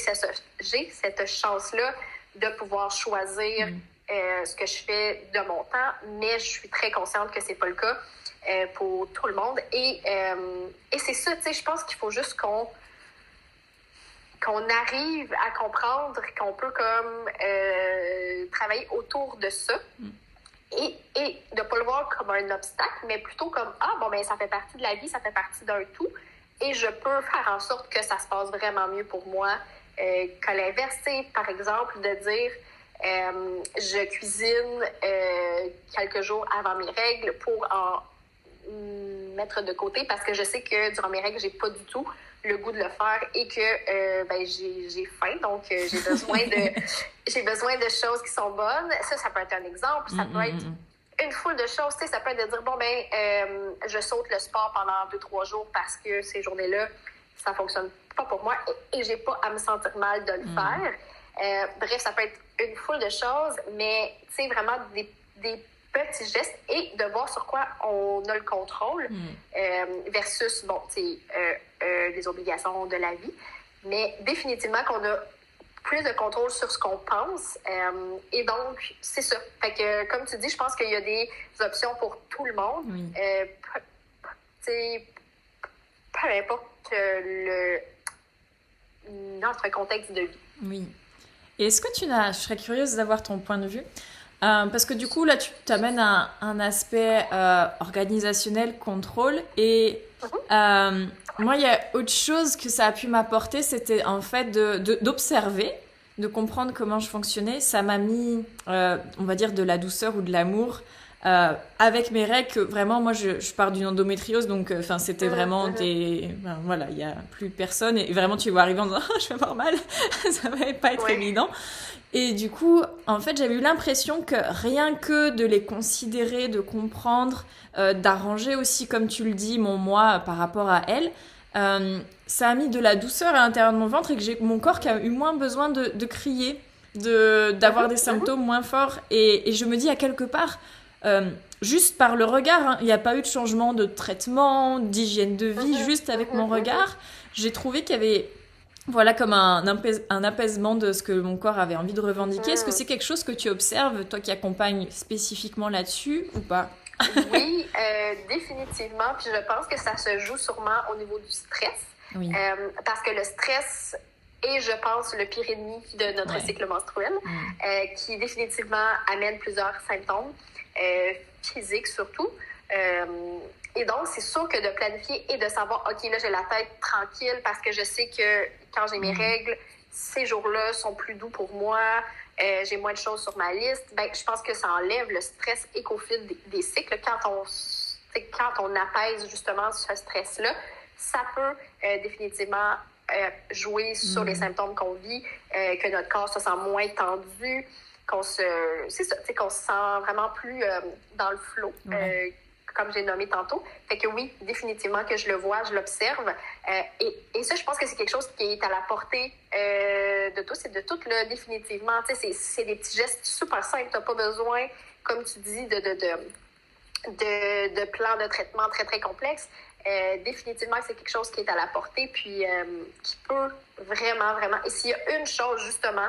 cette chance-là de pouvoir choisir ce que je fais de mon temps, mais je suis très consciente que c'est pas le cas pour tout le monde. Et c'est ça, tu sais, je pense qu'il faut juste qu'on arrive à comprendre qu'on peut comme travailler autour de ça et de pas le voir comme un obstacle, mais plutôt comme, ah, bon, ben ça fait partie de la vie, ça fait partie d'un tout. Et je peux faire en sorte que ça se passe vraiment mieux pour moi qu'à l'inverse. Par exemple, de dire je cuisine quelques jours avant mes règles pour en mettre de côté parce que je sais que durant mes règles, j'ai pas du tout le goût de le faire et que j'ai faim, donc j'ai besoin de choses qui sont bonnes. Ça peut être un exemple. Ça peut être une foule de choses, tu sais, ça peut être de dire, bon, ben, je saute le sport pendant 2-3 jours parce que ces journées-là, ça fonctionne pas pour moi et j'ai pas à me sentir mal de le faire. Bref, ça peut être une foule de choses, mais, tu sais, vraiment des petits gestes et de voir sur quoi on a le contrôle versus, bon, tu sais, les obligations de la vie. Mais définitivement qu'on a plus de contrôle sur ce qu'on pense. Et donc, c'est ça. Fait que, comme tu dis, je pense qu'il y a des options pour tout le monde. Peu importe notre contexte de vie. Oui. Et est-ce que je serais curieuse d'avoir ton point de vue. Parce que du coup, là, tu t'amènes un aspect organisationnel, contrôle. Et moi, il y a autre chose que ça a pu m'apporter, c'était en fait d'observer, de comprendre comment je fonctionnais. Ça m'a mis, on va dire, de la douceur ou de l'amour avec mes règles. Que vraiment, moi, je pars d'une endométriose, donc c'était vraiment voilà, il n'y a plus personne. Et vraiment, tu vas arriver en disant « je vais avoir mal », ça va pas être évident. Et du coup, en fait, j'avais eu l'impression que rien que de les considérer, de comprendre, d'arranger aussi, comme tu le dis, mon moi par rapport à elle, ça a mis de la douceur à l'intérieur de mon ventre et que j'ai mon corps qui a eu moins besoin de crier, d'avoir des symptômes moins forts. Et je me dis à quelque part, juste par le regard, il n'y a pas eu de changement de traitement, d'hygiène de vie, juste avec mon regard, j'ai trouvé qu'il y avait... Voilà, comme un apaisement de ce que mon corps avait envie de revendiquer. Est-ce que c'est quelque chose que tu observes, toi qui accompagnes spécifiquement là-dessus, ou pas? Oui, définitivement. Puis je pense que ça se joue sûrement au niveau du stress. Oui. Parce que le stress est, je pense, le pire ennemi de notre cycle menstruel, qui définitivement amène plusieurs symptômes, physiques surtout. Et donc, c'est sûr que de planifier et de savoir, OK, là, j'ai la tête tranquille parce que je sais que quand j'ai mes règles, ces jours-là sont plus doux pour moi, j'ai moins de choses sur ma liste, ben, je pense que ça enlève le stress et qu'au fil des cycles, quand on apaise justement ce stress-là, ça peut définitivement jouer sur les symptômes qu'on vit, que notre corps se sent moins tendu, qu'on se sent vraiment plus dans le flow, comme j'ai nommé tantôt. Fait que oui, définitivement que je le vois, je l'observe. Et ça, je pense que c'est quelque chose qui est à la portée de tous et de toutes, là, définitivement. Tu sais, c'est des petits gestes super simples. Tu n'as pas besoin, comme tu dis, de plans de traitement très, très complexes. Définitivement que c'est quelque chose qui est à la portée, puis qui peut vraiment, vraiment... Et s'il y a une chose, justement,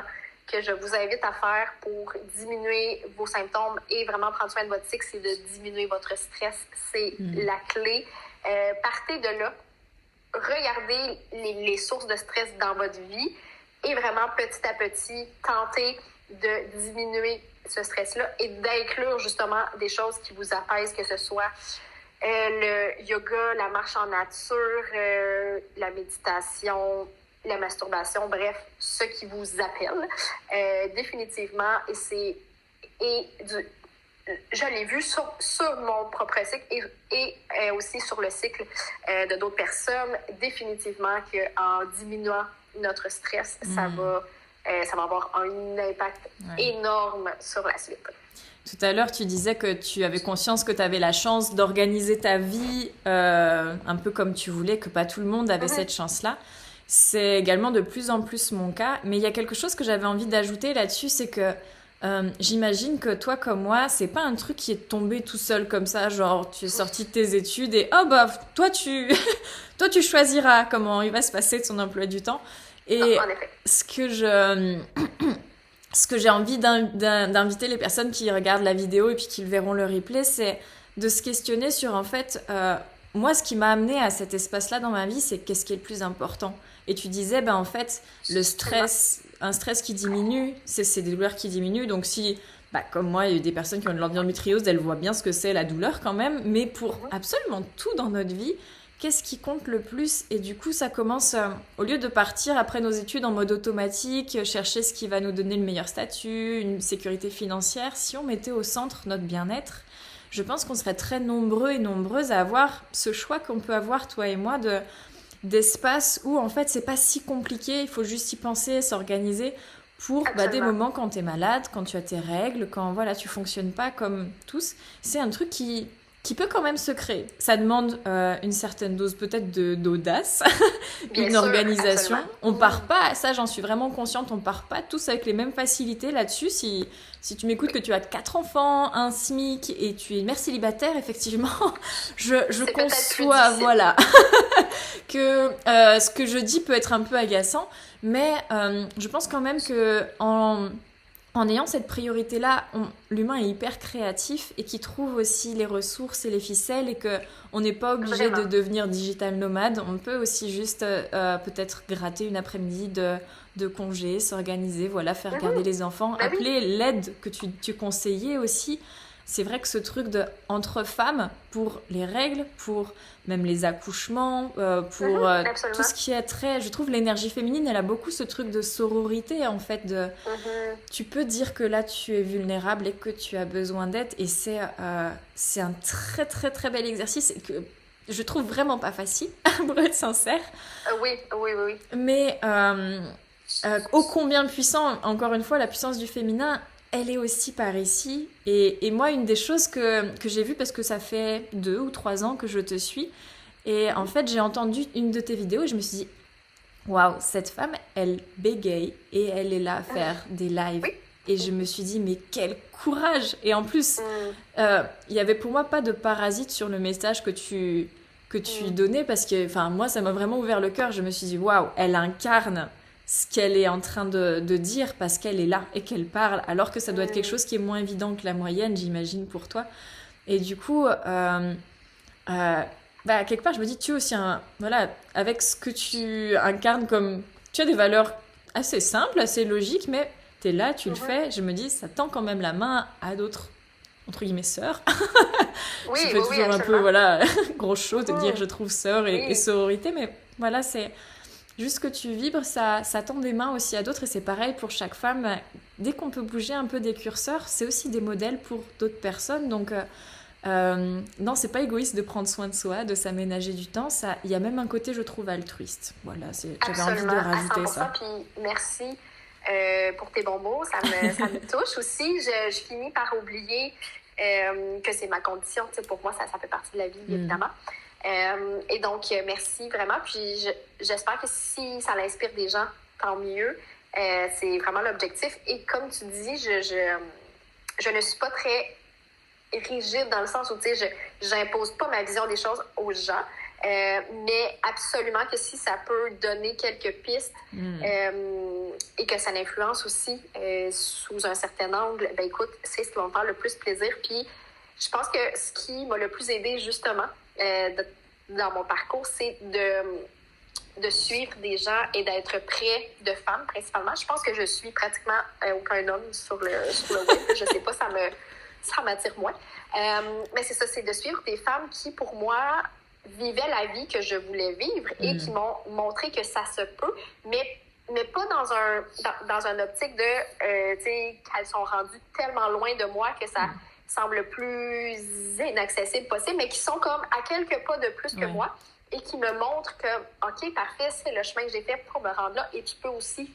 que je vous invite à faire pour diminuer vos symptômes et vraiment prendre soin de votre cycle, c'est de diminuer votre stress. C'est la clé. Partez de là. Regardez les sources de stress dans votre vie et vraiment, petit à petit, tentez de diminuer ce stress-là et d'inclure justement des choses qui vous apaisent, que ce soit le yoga, la marche en nature, la méditation, la masturbation, bref, ce qui vous appelle, définitivement. Je l'ai vu sur mon propre cycle et aussi sur le cycle de d'autres personnes, définitivement qu'en diminuant notre stress, ça va avoir un impact énorme sur la suite. Tout à l'heure, tu disais que tu avais conscience que tu avais la chance d'organiser ta vie un peu comme tu voulais, que pas tout le monde avait cette chance-là. C'est également de plus en plus mon cas. Mais il y a quelque chose que j'avais envie d'ajouter là-dessus, c'est que j'imagine que toi comme moi, c'est pas un truc qui est tombé tout seul comme ça, genre tu es sorti de tes études et oh bah toi tu choisiras comment il va se passer ton emploi du temps. Et ce que j'ai envie d'inviter les personnes qui regardent la vidéo et puis qui verront le replay, c'est de se questionner sur en fait, moi ce qui m'a amené à cet espace-là dans ma vie, c'est qu'est-ce qui est le plus important. Et tu disais, ben en fait, le stress, un stress qui diminue, c'est des douleurs qui diminuent. Donc si, comme moi, il y a eu des personnes qui ont de l'endométriose, elles voient bien ce que c'est la douleur quand même. Mais pour absolument tout dans notre vie, qu'est-ce qui compte le plus? Et du coup, ça commence, au lieu de partir après nos études en mode automatique, chercher ce qui va nous donner le meilleur statut, une sécurité financière, si on mettait au centre notre bien-être, je pense qu'on serait très nombreux et nombreuses à avoir ce choix qu'on peut avoir, toi et moi, d'espace où en fait c'est pas si compliqué, il faut juste y penser, s'organiser pour des moments quand t'es malade, quand tu as tes règles, quand voilà tu fonctionnes pas comme tous. C'est un truc qui peut quand même se créer. Ça demande une certaine dose peut-être d'audace, une organisation. Absolument. On part pas, ça j'en suis vraiment consciente, on part pas tous avec les mêmes facilités là-dessus. Si tu m'écoutes que tu as 4 enfants, un SMIC et tu es une mère célibataire, effectivement, je conçois voilà que ce que je dis peut être un peu agaçant, mais je pense quand même que en ayant cette priorité-là, l'humain est hyper créatif et qui trouve aussi les ressources et les ficelles et qu'on n'est pas obligé de devenir digital nomade. On peut aussi juste peut-être gratter une après-midi de congé, s'organiser, voilà, faire garder les enfants, appeler l'aide que tu conseillais aussi. C'est vrai que ce truc entre femmes, pour les règles, pour même les accouchements, pour tout ce qui est très... Je trouve l'énergie féminine, elle a beaucoup ce truc de sororité, en fait. Tu peux dire que là, tu es vulnérable et que tu as besoin d'aide. Et c'est un très, très, très bel exercice que je trouve vraiment pas facile, pour être sincère. Oui. Mais ô combien puissant, encore une fois, la puissance du féminin... Elle est aussi par ici. Et moi, une des choses que j'ai vues, parce que ça fait 2 ou 3 ans que je te suis, et en fait, j'ai entendu une de tes vidéos et je me suis dit, waouh, cette femme, elle bégaye et elle est là à faire des lives. Et je me suis dit, mais quel courage! Et en plus, il y avait pour moi pas de parasite sur le message que tu donnais, parce que moi, ça m'a vraiment ouvert le cœur. Je me suis dit, waouh, elle incarne ce qu'elle est en train de dire parce qu'elle est là et qu'elle parle, alors que ça doit être quelque chose qui est moins évident que la moyenne, j'imagine, pour toi. Et du coup, quelque part, je me dis, tu es aussi avec ce que tu incarnes, comme tu as des valeurs assez simples, assez logiques, mais tu es là, tu le fais. Je me dis, ça tend quand même la main à d'autres entre guillemets sœur. Oui, Ça fait toujours un peu, absolument. voilà, gros show de dire je trouve sœur et Oui. sororité, mais voilà, c'est juste que tu vibres, ça tend des mains aussi à d'autres et c'est pareil pour chaque femme. Dès qu'on peut bouger un peu des curseurs, c'est aussi des modèles pour d'autres personnes. Donc, non, c'est pas égoïste de prendre soin de soi, de s'aménager du temps. Il y a même un côté, je trouve, altruiste. Voilà, j'avais envie de Absolument, à rajouter 100%. ça. Puis merci pour tes bons mots. Ça me touche aussi. Je finis par oublier que c'est ma condition. Tu sais, pour moi, ça fait partie de la vie, évidemment. Et donc, merci vraiment. Puis j'espère que si ça l'inspire des gens, tant mieux. C'est vraiment l'objectif. Et comme tu dis, je ne suis pas très rigide dans le sens où, tu sais, j'impose pas ma vision des choses aux gens. Mais absolument que si ça peut donner quelques pistes et que ça l'influence aussi sous un certain angle, ben écoute, c'est ce qui va me faire le plus plaisir. Puis je pense que ce qui m'a le plus aidé justement dans mon parcours, c'est de suivre des gens et d'être près de femmes principalement. Je pense que je suis pratiquement aucun homme sur le web. Je sais pas, ça m'attire moins. Mais c'est ça, c'est de suivre des femmes qui, pour moi, vivaient la vie que je voulais vivre et qui m'ont montré que ça se peut, mais pas dans un optique de, tu sais, qu'elles sont rendues tellement loin de moi que ça semble le plus inaccessible possible, mais qui sont comme à quelques pas de plus que moi et qui me montrent que, OK, parfait, c'est le chemin que j'ai fait pour me rendre là et tu peux aussi,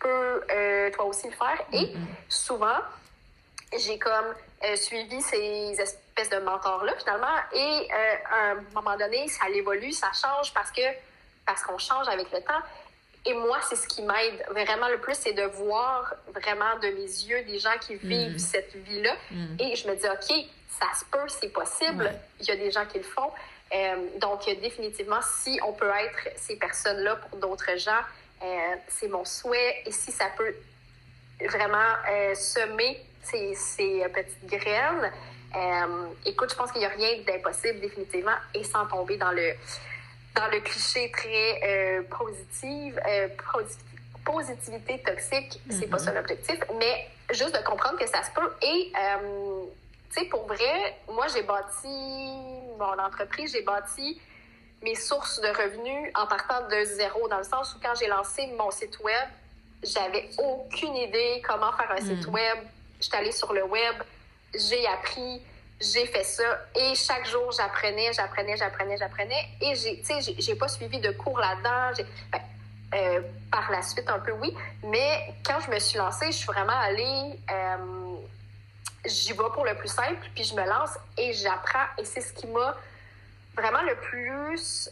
toi aussi le faire. Et souvent, j'ai comme suivi ces espèces de mentors-là, finalement, et à un moment donné, ça évolue, ça change parce qu'on change avec le temps. Et moi, c'est ce qui m'aide vraiment le plus, c'est de voir vraiment de mes yeux des gens qui vivent cette vie-là. Et je me dis, OK, ça se peut, c'est possible. Il y a des gens qui le font. Donc, définitivement, si on peut être ces personnes-là pour d'autres gens, c'est mon souhait. Et si ça peut vraiment semer ces petites graines, écoute, je pense qu'il n'y a rien d'impossible, définitivement, et sans tomber dans le cliché très positivité toxique, c'est pas ça l'objectif, mais juste de comprendre que ça se peut. Et, tu sais, pour vrai, moi, j'ai bâti mon entreprise, j'ai bâti mes sources de revenus en partant de zéro, dans le sens où quand j'ai lancé mon site web, j'avais aucune idée comment faire un site web. J'étais allée sur le web, j'ai appris, j'ai fait ça et chaque jour, j'apprenais. Et j'ai pas suivi de cours là-dedans. Par la suite, un peu, oui. Mais quand je me suis lancée, je suis vraiment allée... j'y vais pour le plus simple, puis je me lance et j'apprends. Et c'est ce qui m'a vraiment le plus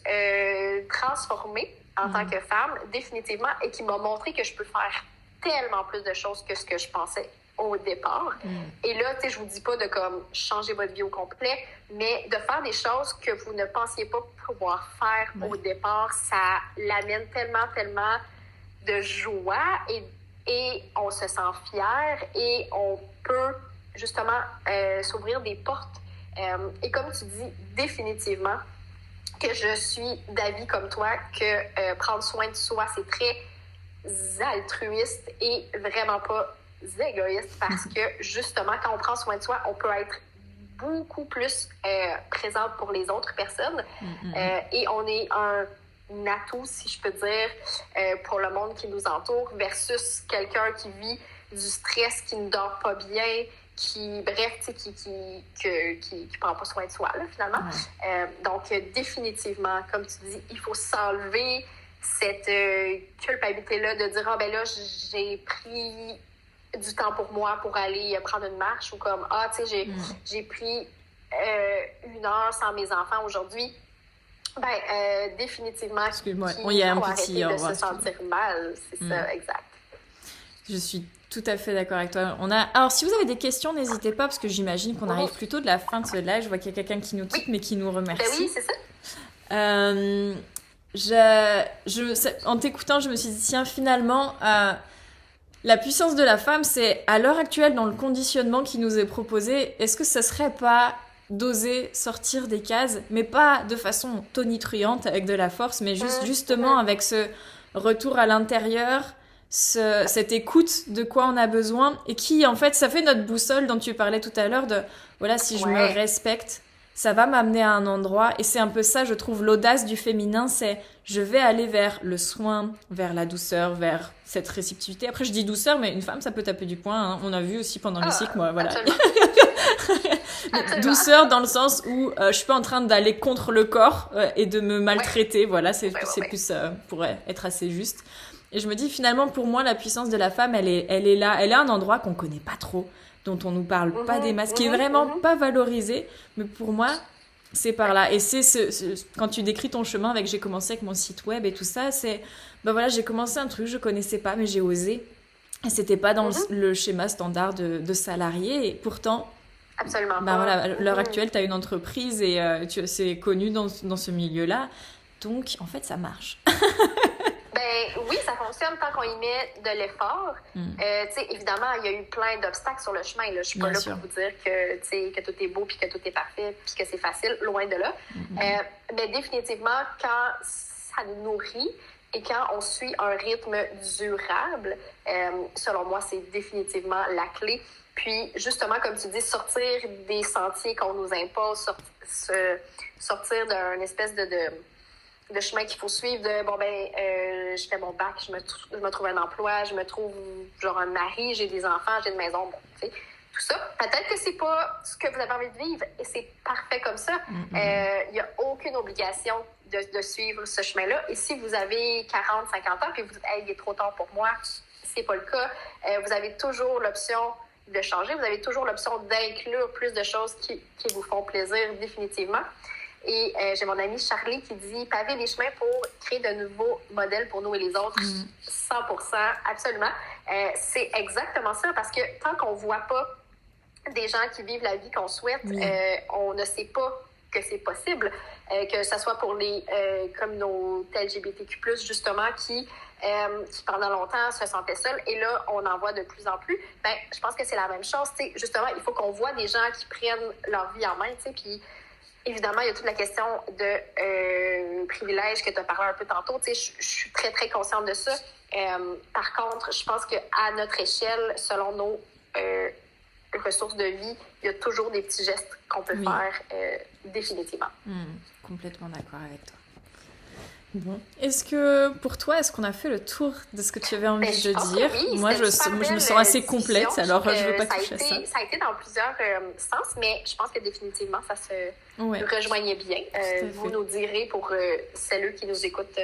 transformée en tant que femme, définitivement, et qui m'a montré que je peux faire tellement plus de choses que ce que je pensais au départ. Et là, tu sais, je vous dis pas de comme changer votre vie au complet, mais de faire des choses que vous ne pensiez pas pouvoir faire au départ, ça l'amène tellement de joie et on se sent fier et on peut justement s'ouvrir des portes. Et comme tu dis, définitivement, que je suis d'avis comme toi que prendre soin de soi, c'est très altruiste et vraiment pas égoïste parce que justement, quand on prend soin de soi, on peut être beaucoup plus présente pour les autres personnes et on est un atout, si je peux dire, pour le monde qui nous entoure versus quelqu'un qui vit du stress, qui ne dort pas bien, qui prend pas soin de soi, là, finalement. Donc, définitivement, comme tu dis, il faut s'enlever cette culpabilité-là de dire, ah, ben là, j'ai pris du temps pour moi pour aller prendre une marche ou comme, ah, tu sais, j'ai pris 1 heure sans mes enfants aujourd'hui. Ben, définitivement, excuse-moi, il y a un petit de se sentir mal, c'est ça, exact. Je suis tout à fait d'accord avec toi. Alors, si vous avez des questions, n'hésitez pas, parce que j'imagine qu'on arrive plutôt de la fin de ce live. Je vois qu'il y a quelqu'un qui nous quitte, mais qui nous remercie. Ben oui, c'est ça. En t'écoutant, je me suis dit, tiens, finalement, la puissance de la femme, c'est à l'heure actuelle, dans le conditionnement qui nous est proposé, est-ce que ça serait pas d'oser sortir des cases, mais pas de façon tonitruante avec de la force, mais justement avec ce retour à l'intérieur, cette écoute de quoi on a besoin et qui, en fait, ça fait notre boussole dont tu parlais tout à l'heure de, voilà, si je me respecte, ça va m'amener à un endroit. Et c'est un peu ça, je trouve, l'audace du féminin, c'est je vais aller vers le soin, vers la douceur, vers cette réceptivité. Après, je dis douceur, mais une femme, ça peut taper du poing. Hein. On a vu aussi pendant le cycle, moi, voilà. Douceur dans le sens où je suis pas en train d'aller contre le corps et de me maltraiter. Voilà, c'est plus pour être assez juste. Et je me dis, finalement, pour moi, la puissance de la femme, elle est là. Elle est à un endroit qu'on connaît pas trop, dont on nous parle pas des masses, qui est vraiment pas valorisé. Mais pour moi, c'est par là. Et c'est quand tu décris ton chemin avec j'ai commencé avec mon site web et tout ça, c'est, ben voilà, j'ai commencé un truc, je connaissais pas, mais j'ai osé. Et c'était pas dans le schéma standard de salarié. Et pourtant, absolument ben voilà, à l'heure actuelle, tu as une entreprise et c'est connu dans ce milieu-là. Donc, en fait, ça marche. Ben oui, ça fonctionne tant qu'on y met de l'effort. Tu sais, évidemment, il y a eu plein d'obstacles sur le chemin. Là. Je suis pas là pour vous dire que tout est beau puis que tout est parfait puis que c'est facile, loin de là. Mais définitivement, quand ça nous nourrit et quand on suit un rythme durable, selon moi, c'est définitivement la clé. Puis, justement, comme tu dis, sortir des sentiers qu'on nous impose, sortir d'un espèce de chemin qu'il faut suivre de je fais mon bac, je me trouve un emploi, je me trouve genre un mari, j'ai des enfants, j'ai une maison, bon, tu sais, tout ça. Peut-être que c'est pas ce que vous avez envie de vivre et c'est parfait comme ça. Il y a aucune obligation de suivre ce chemin-là. Et si vous avez 40, 50 ans puis vous dites hey, il est trop tard pour moi, c'est pas le cas. Vous avez toujours l'option de changer, vous avez toujours l'option d'inclure plus de choses qui vous font plaisir définitivement. Et j'ai mon amie Charlie qui dit « Paver les chemins pour créer de nouveaux modèles pour nous et les autres. » 100%, absolument. C'est exactement ça, parce que tant qu'on ne voit pas des gens qui vivent la vie qu'on souhaite, on ne sait pas que c'est possible, que ce soit pour les communautés LGBTQ+, justement, qui pendant longtemps se sentaient seuls. Et là, on en voit de plus en plus. Ben, je pense que c'est la même chose. T'sais, justement, il faut qu'on voit des gens qui prennent leur vie en main, puis évidemment, il y a toute la question de privilèges que tu as parlé un peu tantôt. Je suis très, très consciente de ça. Par contre, je pense qu'à notre échelle, selon nos ressources de vie, il y a toujours des petits gestes qu'on peut faire définitivement. Complètement d'accord avec toi. Bon. Est-ce qu'on a fait le tour de ce que tu avais envie de dire? Oui, moi, je me sens assez complète, alors je ne veux pas toucher à ça. Ça a été dans plusieurs sens, mais je pense que définitivement, ça se rejoignait bien. Vous nous direz pour celles qui nous écoutent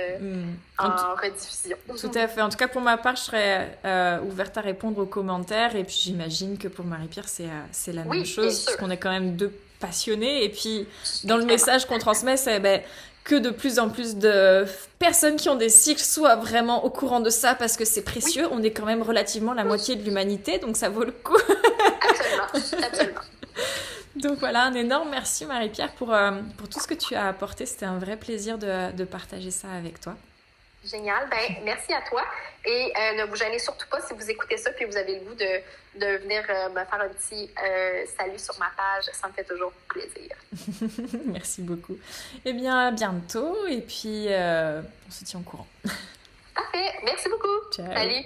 en rediffusion. Tout à fait. En tout cas, pour ma part, je serais ouverte à répondre aux commentaires. Et puis, j'imagine que pour Marie-Pierre, c'est la même chose, parce qu'on est quand même deux passionnés. Et puis, dans le message qu'on transmet, c'est... que de plus en plus de personnes qui ont des cycles soient vraiment au courant de ça parce que c'est précieux. On est quand même relativement la moitié de l'humanité, donc ça vaut le coup. Absolument. Donc voilà, un énorme merci Marie-Pierre pour tout ce que tu as apporté. C'était un vrai plaisir de partager ça avec toi. Génial. Ben, merci à toi. Et ne vous gênez surtout pas si vous écoutez ça puis vous avez le goût de venir me faire un petit salut sur ma page. Ça me fait toujours plaisir. Merci beaucoup. Eh bien, à bientôt. Et puis, on se tient au courant. Parfait. Merci beaucoup. Ciao. Salut.